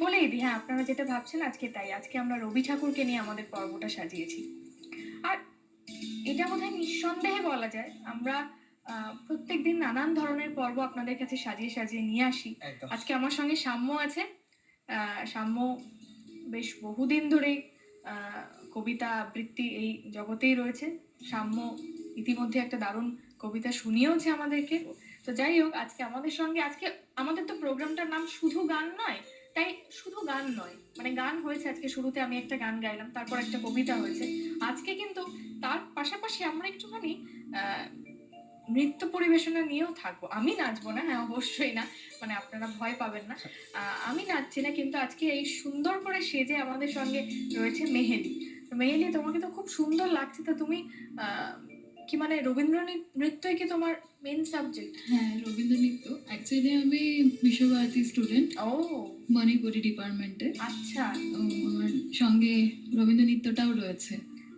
বলেই দিই, হ্যাঁ আপনারা যেটা ভাবছেন আজকে তাই। আজকে আমরা রবি ঠাকুরকে নিয়ে আমাদের পর্বটা সাজিয়েছি। আর এটা বোধহয় নিঃসন্দেহে বলা যায় আমরা প্রত্যেকদিন নানান ধরনের পর্ব আপনাদের কাছে সাজিয়ে সাজিয়ে নিয়ে আসি। আজকে আমার সঙ্গে সাম্য আছে। সাম্য বেশ বহুদিন ধরেই কবিতা আবৃত্তি এই জগতেই রয়েছে। সাম্য ইতিমধ্যে একটা দারুণ কবিতা শুনিয়েওছে আমাদেরকে। তো যাই হোক, আজকে আমাদের সঙ্গে, আজকে আমাদের তো প্রোগ্রামটার নাম শুধু গান নয়, তাই শুধু গান নয়, মানে গান হয়েছে আজকে, শুরুতে আমি একটা গান গাইলাম, তারপর একটা কবিতা হয়েছে। আজকে কিন্তু তার পাশাপাশি আমরা একটুখানি নৃত্য পরিবেশনা নিয়েও থাকবো। আমি নাচবো না, হ্যাঁ অবশ্যই না, মানে আপনারা ভয় পাবেন না। আমি নাচছি না, কিন্তু আজকে এই সুন্দর করে সেজে আমাদের সঙ্গে রয়েছে মেহেলি। মেহেলি, তোমাকে তো খুব সুন্দর লাগছে। তো তুমি কি মানে রবীন্দ্র নৃত্যই কি তোমার মেন সাবজেক্ট? হ্যাঁ, রবীন্দ্র নৃত্য। অ্যাকচুয়ালি আমি বিশ্বভারতী স্টুডেন্ট, ও মণিপুরি ডিপার্টমেন্টে। আচ্ছা, আমার সঙ্গে রবীন্দ্র নৃত্যটাও রয়েছে।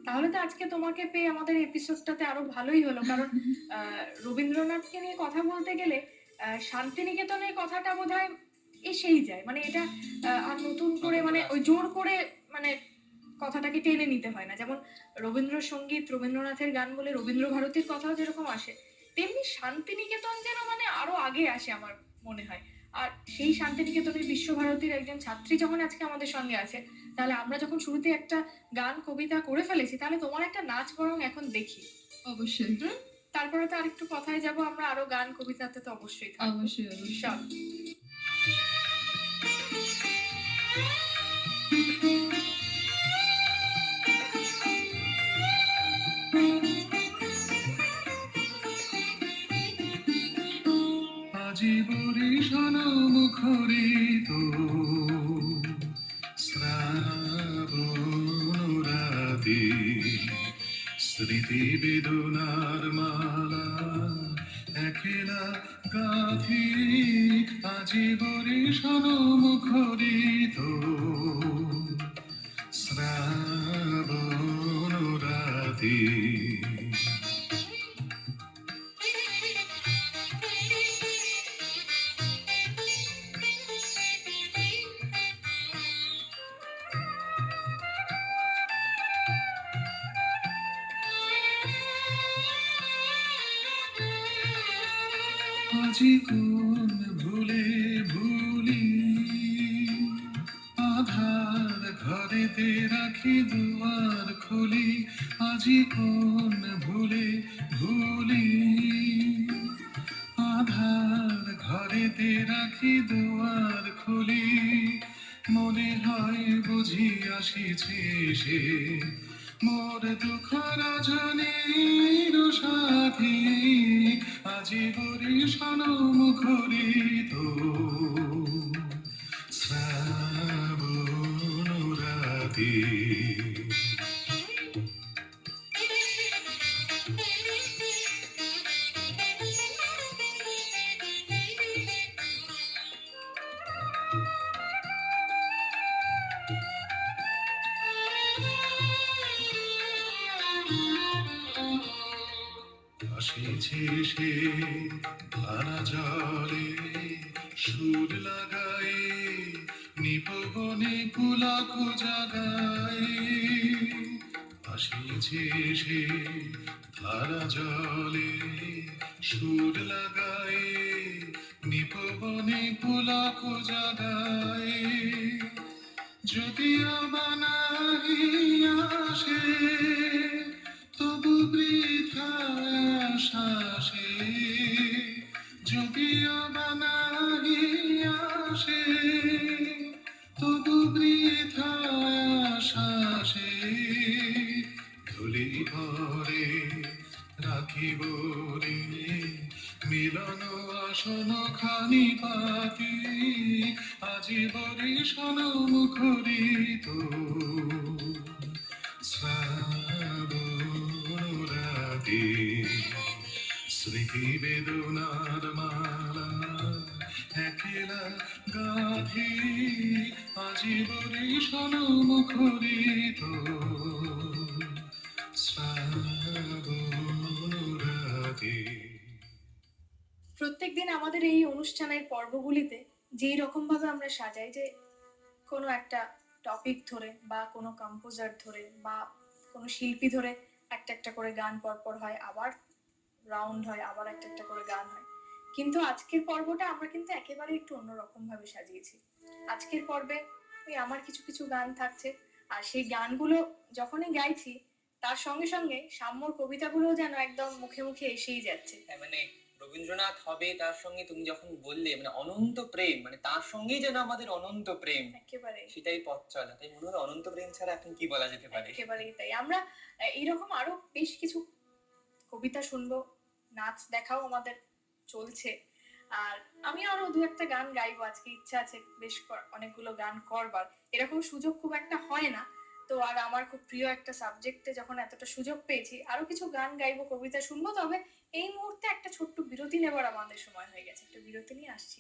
তাহলে তো আজকে তোমাকে পেয়ে আমাদের এপিসোডটাতে আরো ভালোই হলো, কারণ রবীন্দ্রনাথকে নিয়ে কথা বলতে গেলে শান্তিনিকেতনের কথাটা বোধহয় এসেই যায়। মানে এটা আর নতুন করে মানে ওই জোর করে মানে কথাটাকে টেনে নিতে হয় না। যেমন রবীন্দ্রসঙ্গীত, রবীন্দ্রনাথের গান বলে রবীন্দ্র ভারতীর কথাও যেরকম আসে, তেমনি শান্তিনিকেতন যেন মানে আরো আগে আসে আমার মনে হয়। আর সেই শান্তিনিকেতনের বিশ্বভারতীর একজন ছাত্রী যখন আজকে আমাদের সঙ্গে আছে, তাহলে আমরা যখন শুরুতে একটা গান কবিতা করে ফেলেছি, তাহলে তোমার একটা নাচ বরং এখন দেখি। অবশ্যই। তারপরে তো আরেকটু কথায় যাব আমরা, আরো গান কবিতাতে তো অবশ্যই থাকবো। অবশ্যই অবশ্যই। চল। আজি বরিশান মুখরিত শ্রাবণ রাতে স্মৃতি বেদনার মালা একলা গাথি। আজি বরিশান মুখরিত শ্রাবণ রাতে। আজি কোন ভুলে ভুলি আধার ঘরেতে রাখি দুয়ার খুলি। আজি কোন ভুলে ভুলি আধার ঘরেতে রাখি দুয়ার খুলি। মনে হয় বুঝি আসিছে সে মোর দুঃখ রজনীর সাথী। আজি বরিশান মুখরিত শ্রাবণ রাতে। আসিছে সে ধারা জলে সুর লাগায়ে নিপবনে পুলক জাগায়ে। আসিছে সে ধারা জলে সুর লাগায়ে নিপবনে পুলক জাগায়ে। যদিও বানাহি আসে তবু বৃথা আশাসে। যদিও বানাহি আসে তবু বৃথা আশাসে। ধুলি ভরে রাখিব রে মিলন আসন খানি পাতি। আজি বরিশান মুখরিত শ্রাবণ রাতে। স্মৃতি বেদনার মালা একলা গাথি। আজি বরিশান মুখরিত শ্রাবণ রাতে। প্রত্যেকদিন আমাদের এই অনুষ্ঠানের পর্বগুলিতে যেই রকম ভাবে আমরা সাজাই, যে কোনো একটা টপিক ধরে বা কোনো কম্পোজার ধরে বা কোনো শিল্পী ধরে একটা একটা করে গান পরপর হয়, আবার রাউন্ড হয়, আবার একটা একটা করে গান হয়। কিন্তু আজকের পর্বটা আমরা কিন্তু একেবারে একটু অন্যরকম ভাবে সাজিয়েছি। আজকের পর্বে ওই আমার কিছু কিছু গান থাকছে, আর সেই গানগুলো যখনই গাইছি তার সঙ্গে সঙ্গে সাম্যর কবিতাগুলোও যেন একদম মুখে মুখে এসেই যাচ্ছে। হ্যাঁ, মানে রবীন্দ্রনাথ হবে, তার সঙ্গে তুমি যখন বললে মানে অনন্ত প্রেম, মানে তার সঙ্গেই যেন আমাদের অনন্ত প্রেম, একেবারে সেটাই পথ চলা। তাই মনে হয় অনন্ত প্রেম ছাড়া এখন কি বলা যেতে পারে। একেবারেই তাই। আমরা এইরকম আরো বেশ কিছু কবিতা শুনবো, নাচ দেখাও আমাদের চলছে। আর আমি আরো দু একটা গান গাইবো, আজকে ইচ্ছা আছে বেশ অনেকগুলো গান করবার। এরকম সুযোগ খুব একটা হয় না, তো আর আমার খুব প্রিয় একটা সাবজেক্টে যখন এতটা সুযোগ পেয়েছি, আরো কিছু গান গাইবো, কবিতা শুনবো। তবে এই মুহূর্তে একটা ছোট্ট বিরতি নেবার আমাদের সময় হয়ে গেছে, একটা বিরতি নিয়ে আসছি।